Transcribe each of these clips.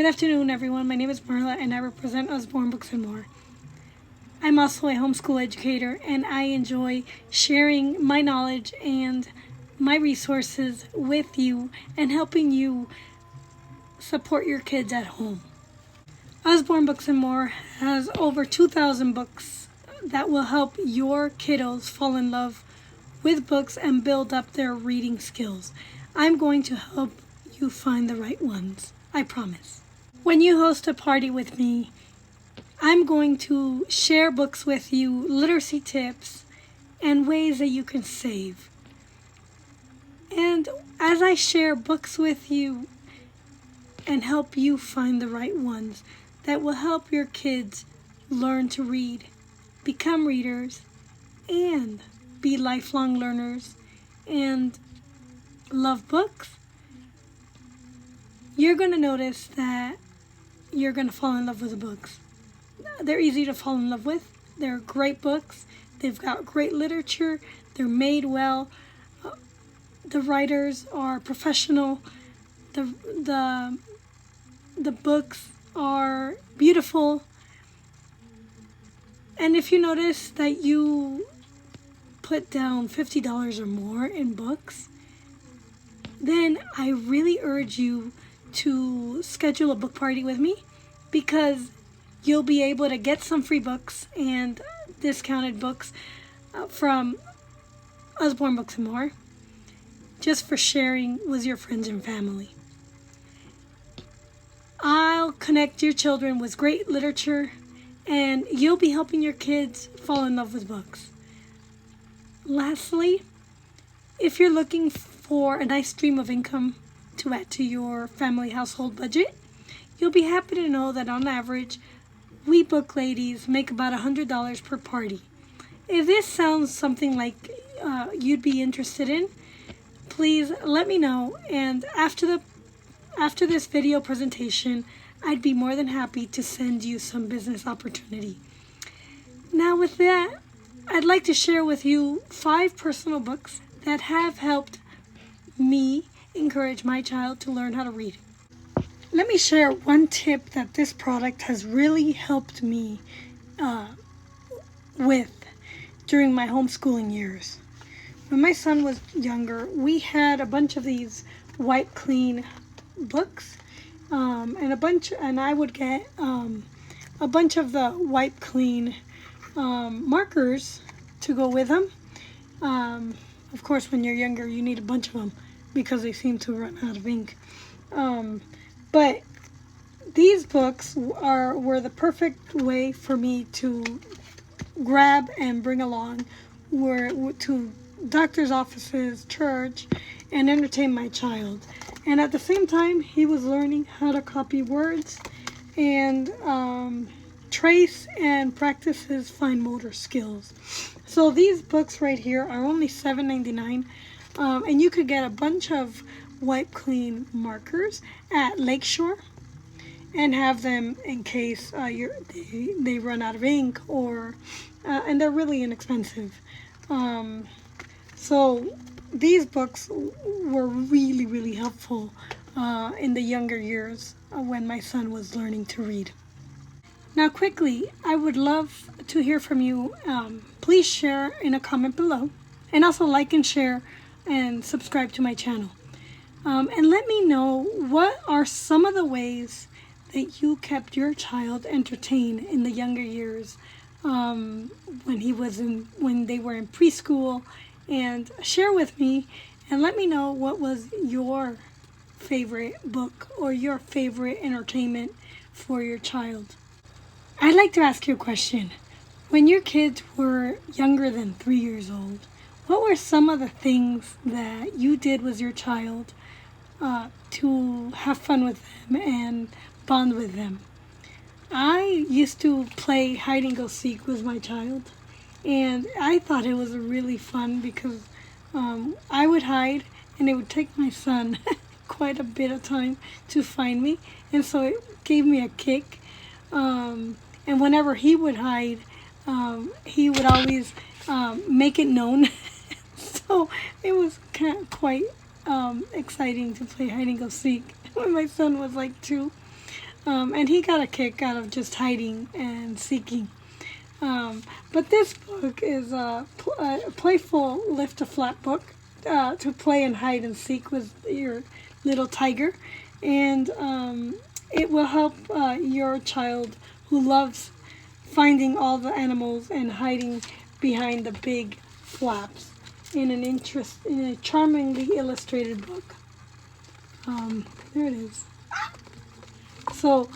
Good afternoon, everyone. My name is Marla, and I represent Usborne Books and More. I'm also a homeschool educator, and I enjoy sharing my knowledge and my resources with you and helping you support your kids at home. Usborne Books and More has over 2,000 books that will help your kiddos fall in love with books and build up their reading skills. I'm going to help you find the right ones, I promise. When you host a party with me, I'm going to share books with you, literacy tips, and ways that you can save. And as I share books with you and help you find the right ones that will help your kids learn to read, become readers, and be lifelong learners and love books, you're going to notice that you're going to fall in love with the books. They're easy to fall in love with. They're great books. They've got great literature. They're made well. The writers are professional. The books are beautiful. And if you notice that you put down $50 or more in books, then I really urge you to schedule a book party with me, because you'll be able to get some free books and discounted books from Usborne Books and More just for sharing with your friends and family. I'll connect your children with great literature, and you'll be helping your kids fall in love with books. Lastly, if you're looking for a nice stream of income to add to your family household budget, you'll be happy to know that on average, we book ladies make about $100 per party. If this sounds something like you'd be interested in, please let me know, and after this video presentation, I'd be more than happy to send you some business opportunity. Now with that, I'd like to share with you 5 personal books that have helped me encourage my child to learn how to read. Let me share one tip that this product has really helped me with during my homeschooling years. When my son was younger, we had a bunch of these wipe clean books, and I would get a bunch of the wipe clean markers to go with them. Of course, when you're younger, you need a bunch of them because they seem to run out of ink. But these books were the perfect way for me to grab and bring along to doctor's offices, church, and entertain my child. And at the same time, he was learning how to copy words and trace and practice his fine motor skills. So these books right here are only $7.99, and you could get a bunch of wipe clean markers at Lakeshore and have them in case they run out of ink, or and they're really inexpensive. So these books were really, really helpful in the younger years when my son was learning to read. Now quickly, I would love to hear from you. Please share in a comment below, and also like and share and subscribe to my channel. And let me know, what are some of the ways that you kept your child entertained in the younger years, when they were in preschool, and share with me and let me know what was your favorite book or your favorite entertainment for your child. I'd like to ask you a question. When your kids were younger than 3 years old, what were some of the things that you did with your child to have fun with them and bond with them? I used to play hide and go seek with my child, and I thought it was really fun because I would hide, and it would take my son quite a bit of time to find me, and so it gave me a kick. And whenever he would hide, he would always make it known. So it was quite exciting to play hide and go seek when my son was like 2. And he got a kick out of just hiding and seeking. But this book is a playful lift a flap book to play and hide and seek with your little tiger. And it will help your child who loves finding all the animals and hiding behind the big flaps in a charmingly illustrated book. There it is. So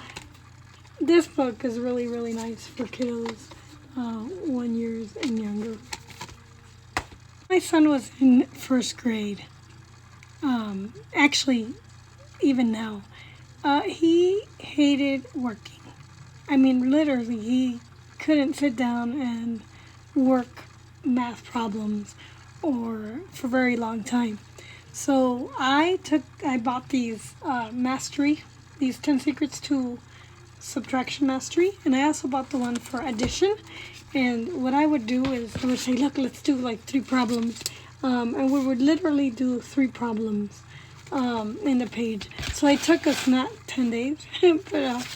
this book is really, really nice for kiddos 1 year and younger. My son was in first grade. Actually, even now, he hated working. I mean, literally, he couldn't sit down and work math problems or for a very long time. So I bought these these 10 Secrets to Subtraction Mastery, and I also bought the one for addition. And what I would do is I would say, look, let's do like 3 problems. And we would literally do 3 problems in the page. So it took us not 10 days, but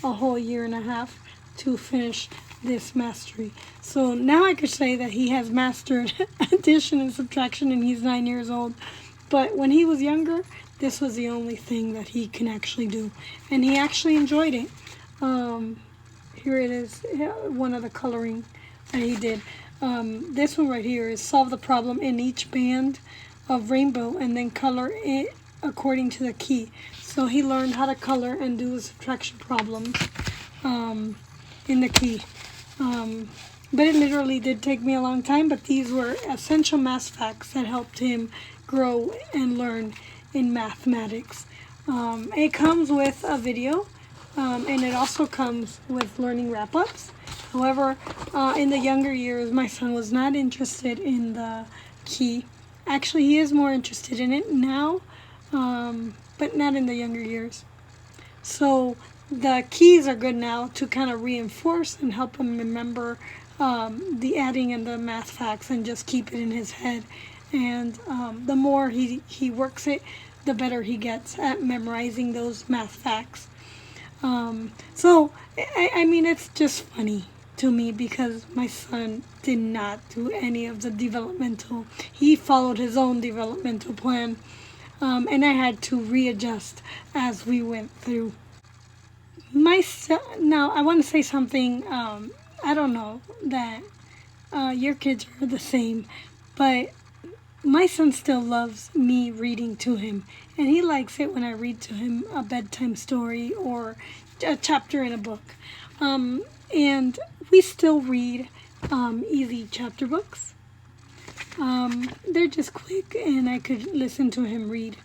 a whole year and a half to finish this mastery. So now I could say that he has mastered addition and subtraction, and he's 9 years old. But when he was younger, this was the only thing that he can actually do. And he actually enjoyed it. Here it is, one of the coloring that he did. This one right here is solve the problem in each band of rainbow and then color it according to the key. So he learned how to color and do the subtraction problems in the key. But it literally did take me a long time, but these were essential math facts that helped him grow and learn in mathematics. It comes with a video, and it also comes with learning wrap-ups. However, in the younger years, my son was not interested in the key. Actually, he is more interested in it now, but not in the younger years. So the keys are good now to kind of reinforce and help him remember the adding and the math facts and just keep it in his head. And the more he works it, the better he gets at memorizing those math facts. So, I mean, it's just funny to me because my son did not do any of the developmental. He followed his own developmental plan, and I had to readjust as we went through. My son, now I want to say something, I don't know that your kids are the same, but my son still loves me reading to him, and he likes it when I read to him a bedtime story or a chapter in a book. And we still read easy chapter books. They're just quick, and I could listen to him read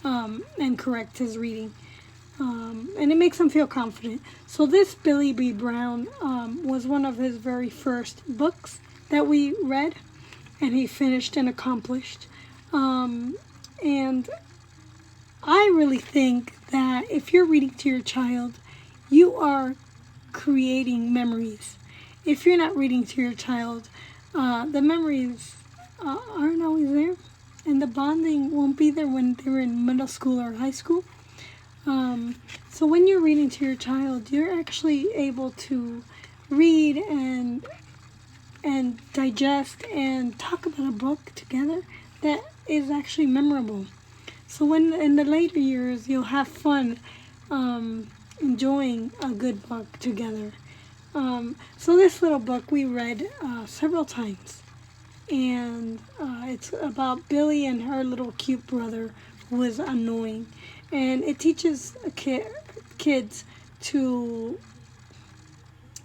and correct his reading. And it makes him feel confident. So this Billy B. Brown was one of his very first books that we read, and he finished and accomplished. And I really think that if you're reading to your child, you are creating memories. If you're not reading to your child, the memories aren't always there, and the bonding won't be there when they're in middle school or high school. So when you're reading to your child, you're actually able to read and digest and talk about a book together that is actually memorable. So when in the later years, you'll have fun enjoying a good book together. So this little book we read several times, and it's about Billy and her little cute brother who was annoying, and it teaches kids to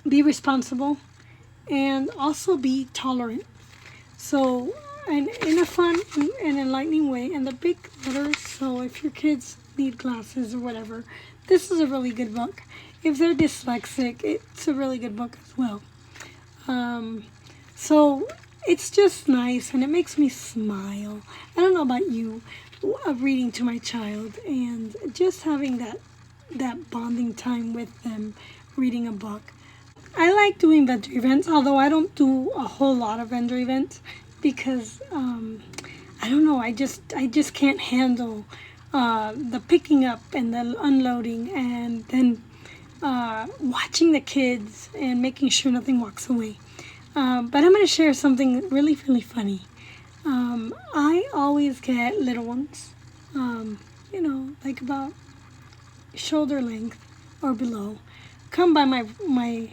be responsible and also be tolerant. So, and in a fun and enlightening way, and the big letters, so if your kids need glasses or whatever, this is a really good book. If they're dyslexic, it's a really good book as well. So it's just nice, and it makes me smile. I don't know about you, reading to my child and just having that bonding time with them, reading a book. I like doing vendor events, although I don't do a whole lot of vendor events because I don't know, I just can't handle the picking up and the unloading, and then watching the kids and making sure nothing walks away. But I'm going to share something really, really funny. I always get little ones, like about shoulder length or below, come by my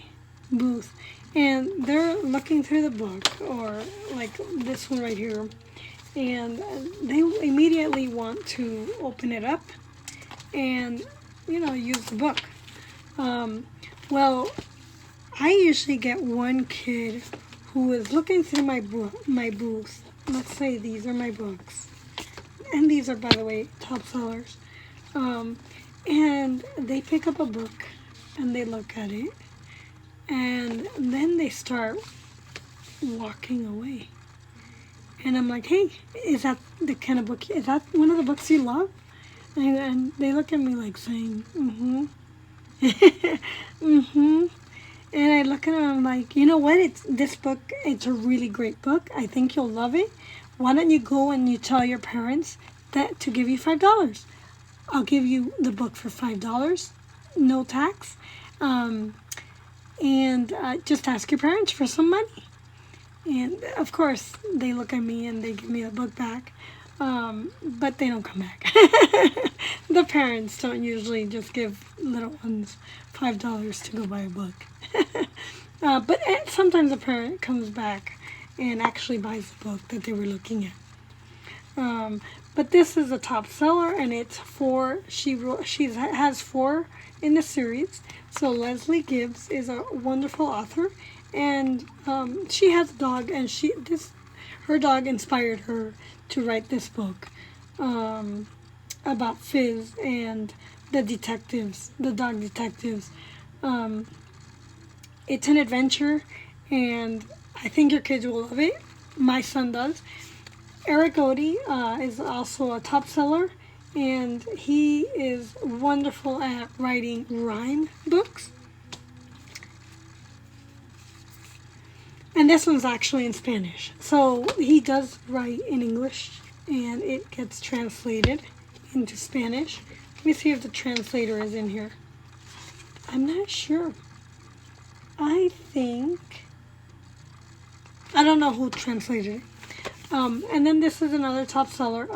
booth, and they're looking through the book, or like this one right here, and they immediately want to open it up and use the book. Well, I usually get one kid who is looking through my booth. Let's say these are my books, and these are, by the way, top sellers. And they pick up a book and they look at it, and then they start walking away. And I'm like, hey, is that the kind of book, is that one of the books you love? And they look at me like saying, mm-hmm. Mm-hmm. And I look at them and I'm like, you know what, this book, it's a really great book. I think you'll love it. Why don't you go and you tell your parents that to give you $5. I'll give you the book for $5, no tax. And just ask your parents for some money. And of course, they look at me and they give me the book back. But they don't come back. The parents don't usually just give little ones $5 to go buy a book. But sometimes the parent comes back and actually buys the book that they were looking at. But this is a top seller, and it's she has 4 in the series. So Leslie Gibbs is a wonderful author, and she has a dog, and her dog inspired her to write this book about Fizz and the detectives, the dog detectives. It's an adventure, and I think your kids will love it. My son does. Eric Odie is also a top seller, and he is wonderful at writing rhyme books. And this one's actually in Spanish. So he does write in English, and it gets translated into Spanish. Let me see if the translator is in here. I'm not sure. I don't know who translated it. And then this is another top seller.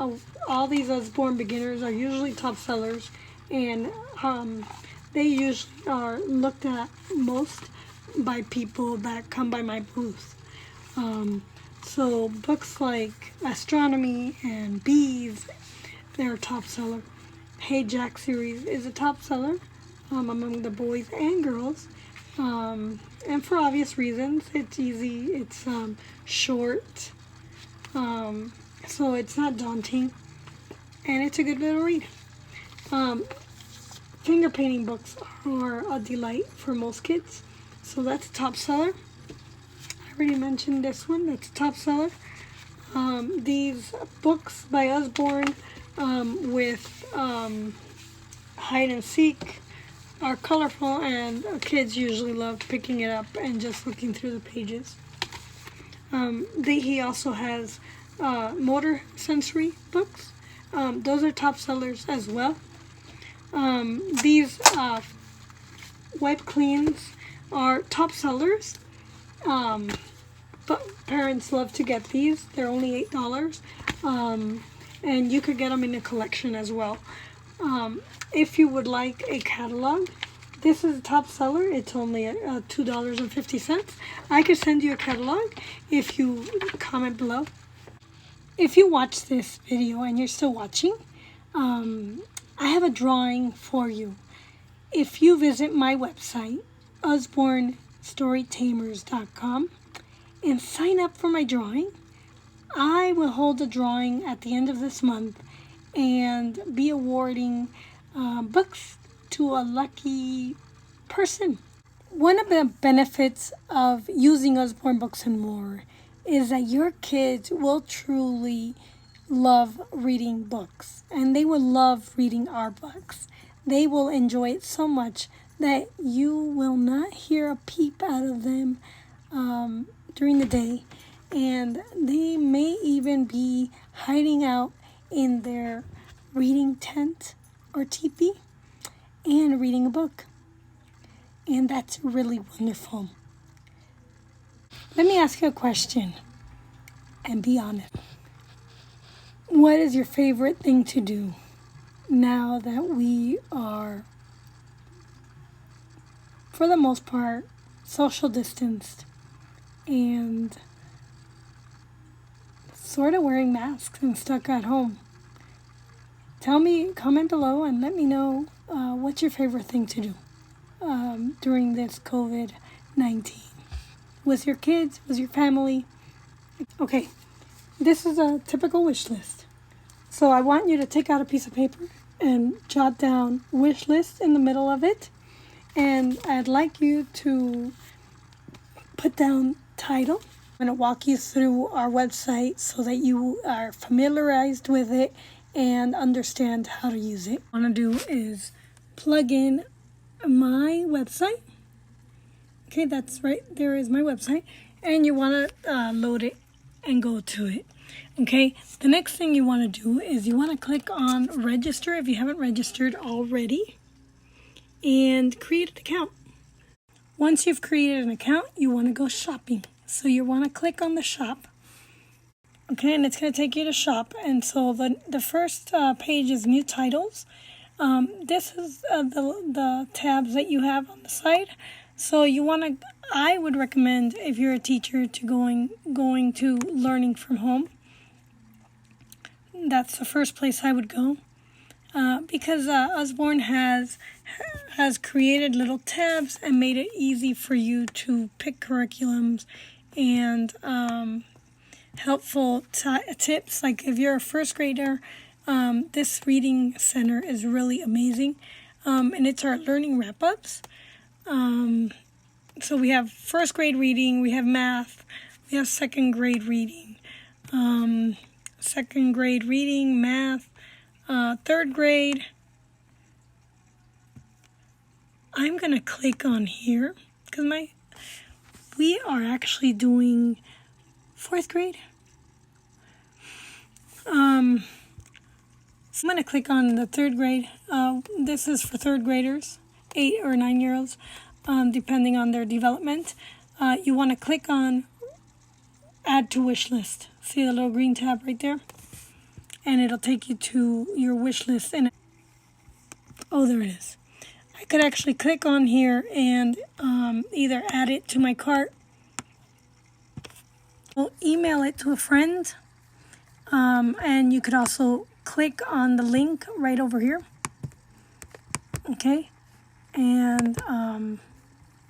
All these Usborne beginners are usually top sellers, and they usually are looked at most by people that come by my booth. So books like Astronomy and Bees, they're a top seller. Hey Jack series is a top seller among the boys and girls. And for obvious reasons, it's easy, it's short, so it's not daunting, and it's a good little read. Finger painting books are a delight for most kids, so that's a top seller. I already mentioned this one, that's a top seller. These books by Usborne with hide and seek are colorful, and kids usually love picking it up and just looking through the pages. He also has motor sensory books. Those are top sellers as well. These wipe cleans are top sellers, but parents love to get these. They're only $8, and you could get them in a collection as well. If you would like a catalog, this is a top seller. It's only $2.50. I could send you a catalog if you comment below. If you watch this video and you're still watching, I have a drawing for you. If you visit my website, usbornestorytamers.com, and sign up for my drawing, I will hold a drawing at the end of this month and be awarding books to a lucky person. One of the benefits of using Usborne Books and More is that your kids will truly love reading books, and they will love reading our books. They will enjoy it so much that you will not hear a peep out of them during the day, and they may even be hiding out in their reading tent or teepee, and reading a book. And that's really wonderful. Let me ask you a question, and be honest. What is your favorite thing to do now that we are, for the most part, social distanced and sort of wearing masks and stuck at home? Tell me, comment below and let me know what's your favorite thing to do during this COVID-19. With your kids, with your family. Okay, this is a typical wish list. So I want you to take out a piece of paper and jot down wish list in the middle of it. And I'd like you to put down title. I'm going to walk you through our website so that you are familiarized with it and understand how to use it. What I want to do is plug in my website. Okay, that's right. There is my website. And you want to load it and go to it. Okay, the next thing you want to do is you want to click on register if you haven't registered already. And create an account. Once you've created an account, you want to go shopping. So you want to click on the shop. Okay, and it's going to take you to shop. And so the first page is new titles. This is the tabs that you have on the side. So you want to, I would recommend if you're a teacher to going to learning from home. That's the first place I would go. Because Usborne has created little tabs and made it easy for you to pick curriculums and helpful tips. Like if you're a first grader, this reading center is really amazing. And it's our learning wrap-ups. So we have first grade reading, we have math, we have second grade reading, math, third grade. I'm going to click on here because we are actually doing fourth grade. So I'm going to click on the third grade. This is for third graders, 8 or 9 year olds, depending on their development. You want to click on add to wish list. See the little green tab right there? And it'll take you to your wish list. And oh, there it is. I could actually click on here and either add it to my cart or email it to a friend. And you could also click on the link right over here. Okay. And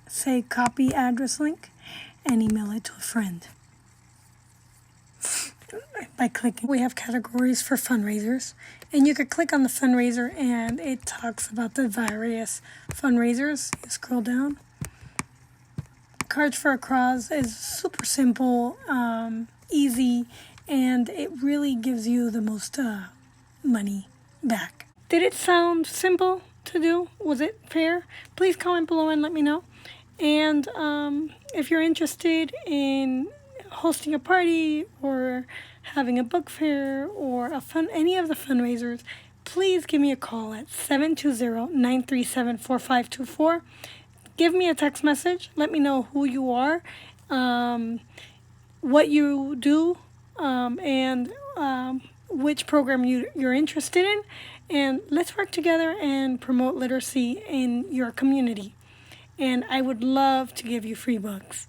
say copy address link and email it to a friend. By clicking, we have categories for fundraisers, and you could click on the fundraiser and it talks about the various fundraisers. You scroll down. Cards for a Cause is super simple, easy, and it really gives you the most money back. Did it sound simple to do? Was it fair? Please comment below and let me know. And if you're interested in hosting a party or having a book fair or any of the fundraisers, please give me a call at 720-937-4524. Give me a text message. Let me know who you are, what you do, and which program you're interested in. And let's work together and promote literacy in your community. And I would love to give you free books.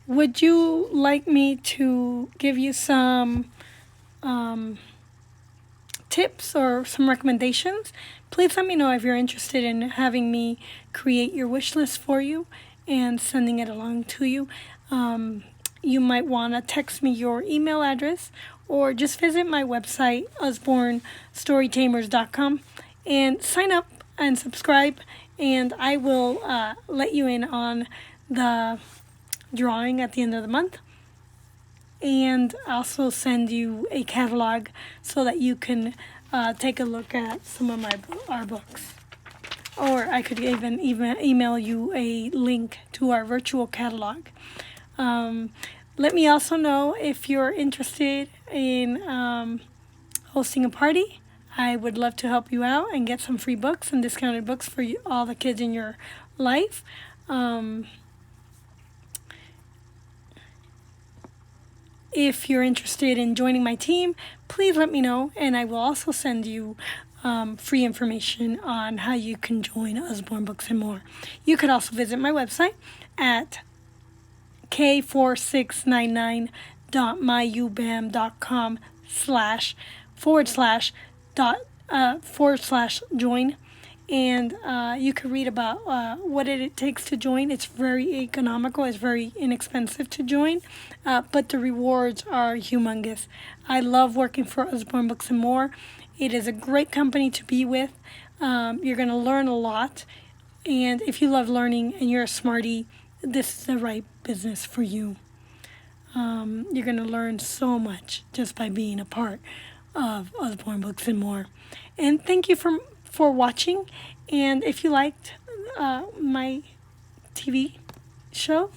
Would you like me to give you some tips or some recommendations? Please let me know if you're interested in having me create your wish list for you and sending it along to you. You might want to text me your email address or just visit my website, usbornestorytamers.com, and sign up and subscribe, and I will let you in on the drawing at the end of the month, and also send you a catalog so that you can take a look at some of our books. Or I could even email you a link to our virtual catalog. Let me also know if you're interested in hosting a party. I would love to help you out and get some free books and discounted books for you, all the kids in your life. If you're interested in joining my team, please let me know, and I will also send you free information on how you can join Usborne Books and More. You could also visit my website at k4699.myubam.com//join, and you can read about what it takes to join. It's very economical. It's very inexpensive to join, but the rewards are humongous. I love working for Usborne Books and More. It is a great company to be with. You're going to learn a lot, and if you love learning and you're a smarty, this is the right business for you. You're going to learn so much just by being a part of Usborne Books and More. And thank you for watching. And if you liked my TV show,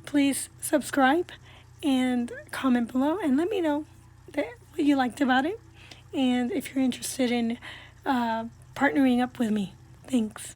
please subscribe and comment below and let me know what you liked about it, and if you're interested in partnering up with me. Thanks.